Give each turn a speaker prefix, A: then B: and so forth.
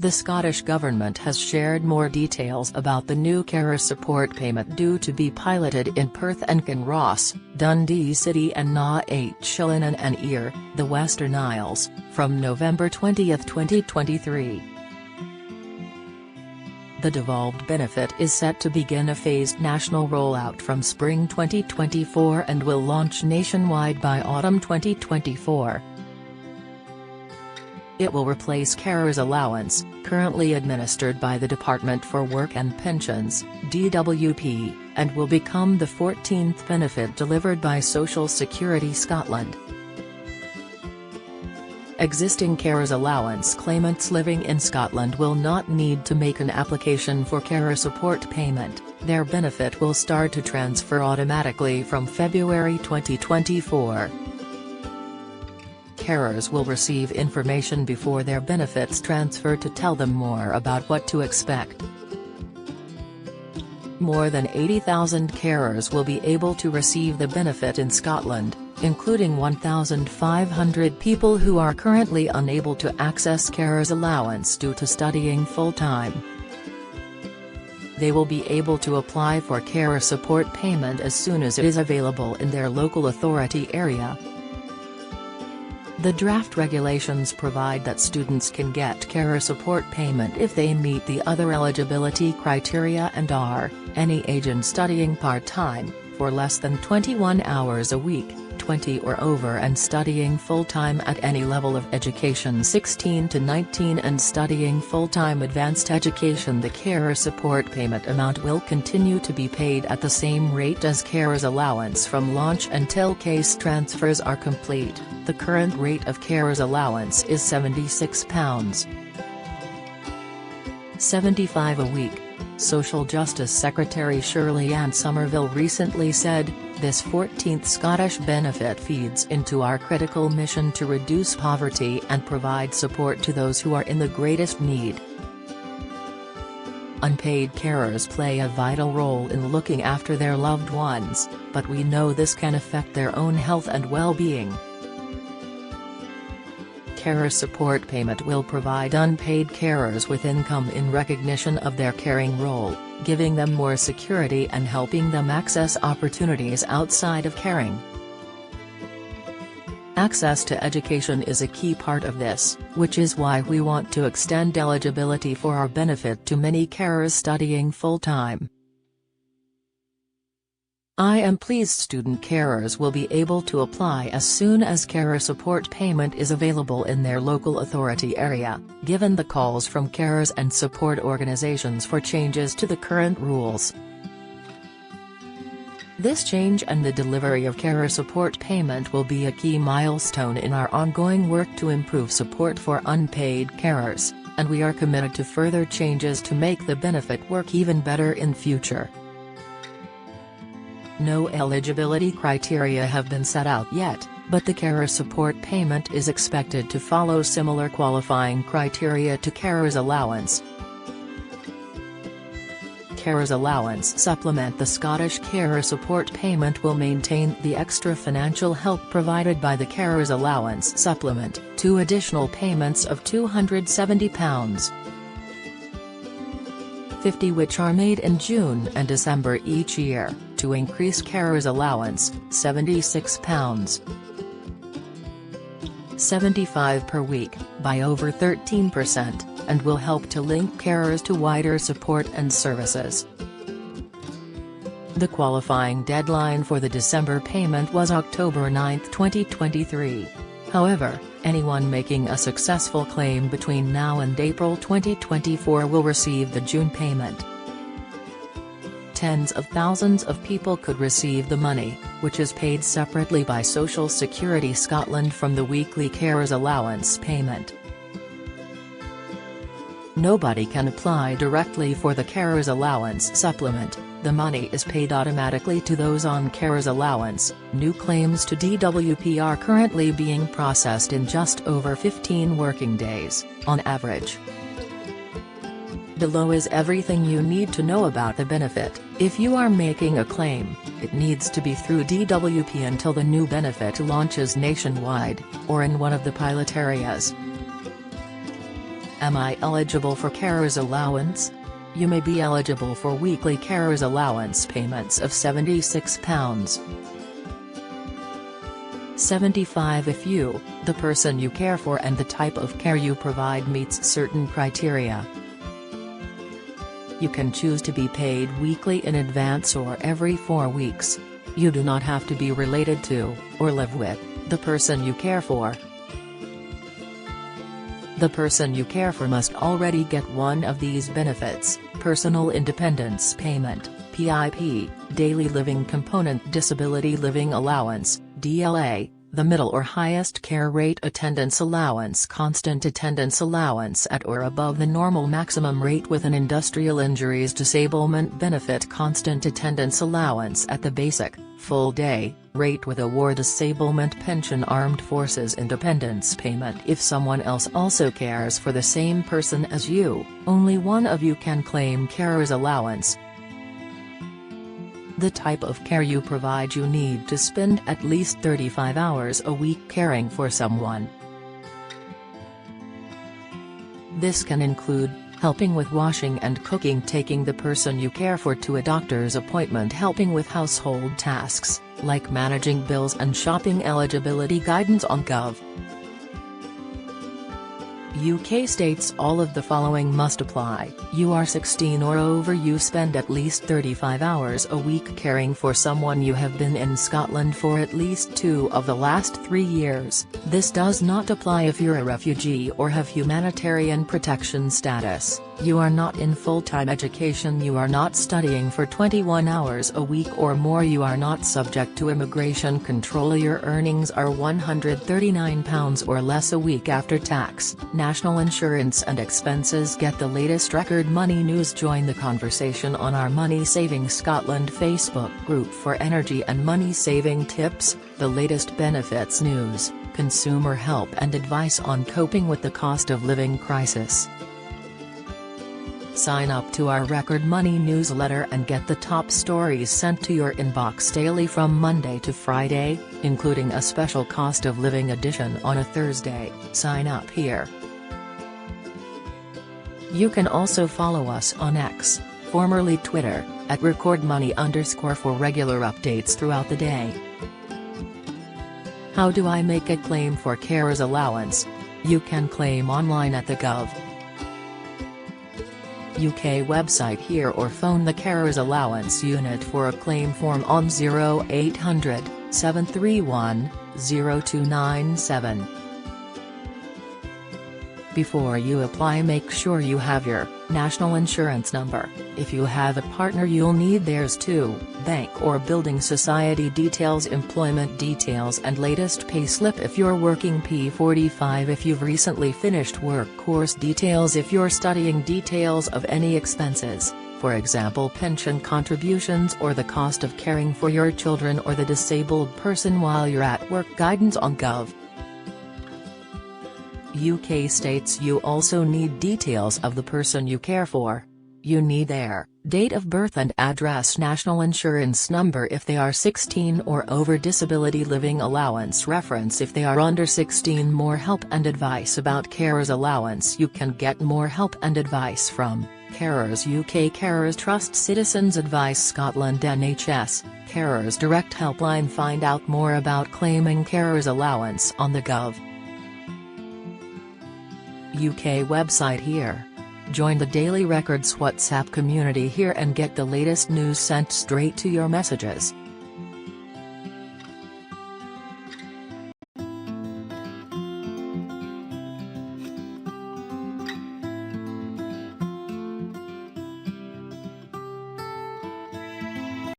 A: The Scottish Government has shared more details about the new carer support payment due to be piloted in Perth and Kinross, Dundee City and Na Shillinan and Ayr, the Western Isles, from November 20, 2023. The devolved benefit is set to begin a phased national rollout from spring 2024 and will launch nationwide by autumn 2024. It will replace Carers Allowance, currently administered by the Department for Work and Pensions (DWP), and will become the 14th benefit delivered by Social Security Scotland. Existing Carers Allowance claimants living in Scotland will not need to make an application for carer support payment. Their benefit will start to transfer automatically from February 2024. Carers will receive information before their benefits transfer to tell them more about what to expect. More than 80,000 carers will be able to receive the benefit in Scotland, including 1,500 people who are currently unable to access Carers Allowance due to studying full-time. They will be able to apply for carer support payment as soon as it is available in their local authority area. The draft regulations provide that students can get carer support payment if they meet the other eligibility criteria and are, any age and studying part-time, for less than 21 hours a week, 20 or over and studying full-time at any level of education 16 to 19 and studying full-time advanced education. The carer support payment amount will continue to be paid at the same rate as Carers Allowance from launch until case transfers are complete. The current rate of Carers Allowance is £76.75 a week. Social Justice Secretary Shirley Ann Somerville recently said, "This 14th Scottish benefit feeds into our critical mission to reduce poverty and provide support to those who are in the greatest need." Unpaid carers play a vital role in looking after their loved ones, but we know this can affect their own health and well-being. Carer support payment will provide unpaid carers with income in recognition of their caring role, giving them more security and helping them access opportunities outside of caring. Access to education is a key part of this, which is why we want to extend eligibility for our benefit to many carers studying full-time. I am pleased student carers will be able to apply as soon as carer support payment is available in their local authority area, given the calls from carers and support organisations for changes to the current rules. This change and the delivery of carer support payment will be a key milestone in our ongoing work to improve support for unpaid carers, and we are committed to further changes to make the benefit work even better in future. No eligibility criteria have been set out yet, but the carer support payment is expected to follow similar qualifying criteria to Carers Allowance. Carers Allowance supplement. The Scottish carer support payment will maintain the extra financial help provided by the Carers Allowance supplement, 2 additional payments of £270.50 which are made in June and December each year, to increase Carers Allowance, £76.75 per week, by over 13%, and will help to link carers to wider support and services. The qualifying deadline for the December payment was October 9, 2023. However, anyone making a successful claim between now and April 2024 will receive the June payment. Tens of thousands of people could receive the money, which is paid separately by Social Security Scotland from the weekly Carers Allowance payment. Nobody can apply directly for the Carers Allowance supplement. The money is paid automatically to those on Carers Allowance. New claims to DWP are currently being processed in just over 15 working days, on average. Below is everything you need to know about the benefit. If you are making a claim, it needs to be through DWP until the new benefit launches nationwide, or in one of the pilot areas. Am I eligible for carer's allowance? You may be eligible for weekly carer's allowance payments of £76.75 if you, the person you care for and the type of care you provide meets certain criteria. You can choose to be paid weekly in advance or every 4 weeks. You do not have to be related to, or live with, the person you care for. The person you care for must already get one of these benefits: Personal Independence Payment, PIP, Daily Living Component Disability Living Allowance, DLA, the middle or highest care rate attendance allowance, constant attendance allowance at or above the normal maximum rate with an industrial injuries disablement benefit, constant attendance allowance at the basic, full day, rate with a war disablement pension, armed forces independence payment. If someone else also cares for the same person as you, only one of you can claim carer's allowance. The type of care you provide: you need to spend at least 35 hours a week caring for someone. This can include helping with washing and cooking, taking the person you care for to a doctor's appointment, helping with household tasks, like managing bills and shopping. Eligibility guidance on Gov. UK states all of the following must apply. You are 16 or over. You spend at least 35 hours a week caring for someone. You have been in Scotland for at least 2 of the last 3 years. This does not apply if you're a refugee or have humanitarian protection status. You are not in full-time education. You are not studying for 21 hours a week or more. You are not subject to immigration control. Your earnings are £139 or less a week after tax, national insurance and expenses. Get the latest record money news. Join the conversation on our Money Saving Scotland Facebook group for energy and money saving tips, the latest benefits news, consumer help and advice on coping with the cost of living crisis. Sign up to our Record Money newsletter and get the top stories sent to your inbox daily from Monday to Friday, including a special cost of living edition on a Thursday. Sign up here. You can also follow us on X, formerly Twitter, at @recordmoney_ for regular updates throughout the day. How do I make a claim for carer's allowance? You can claim online at the Gov. UK website here or phone the Carers Allowance Unit for a claim form on 0800 731 0297. Before you apply, make sure you have your national insurance number. If you have a partner, you'll need theirs too, bank or building society details, employment details and latest payslip if you're working, P45 if you've recently finished work, course details if you're studying, details of any expenses, for example pension contributions or the cost of caring for your children or the disabled person while you're at work. Guidance on Gov. UK states you also need details of the person you care for. You need their date of birth and address, national insurance number if they are 16 or over, disability living allowance reference if they are under 16. More help and advice about carers allowance. You can get more help and advice from Carers UK, Carers Trust, Citizens Advice Scotland, NHS, Carers Direct Helpline. Find out more about claiming carers allowance on the Gov. UK website here. Join the Daily Records WhatsApp community here and get the latest news sent straight to your messages.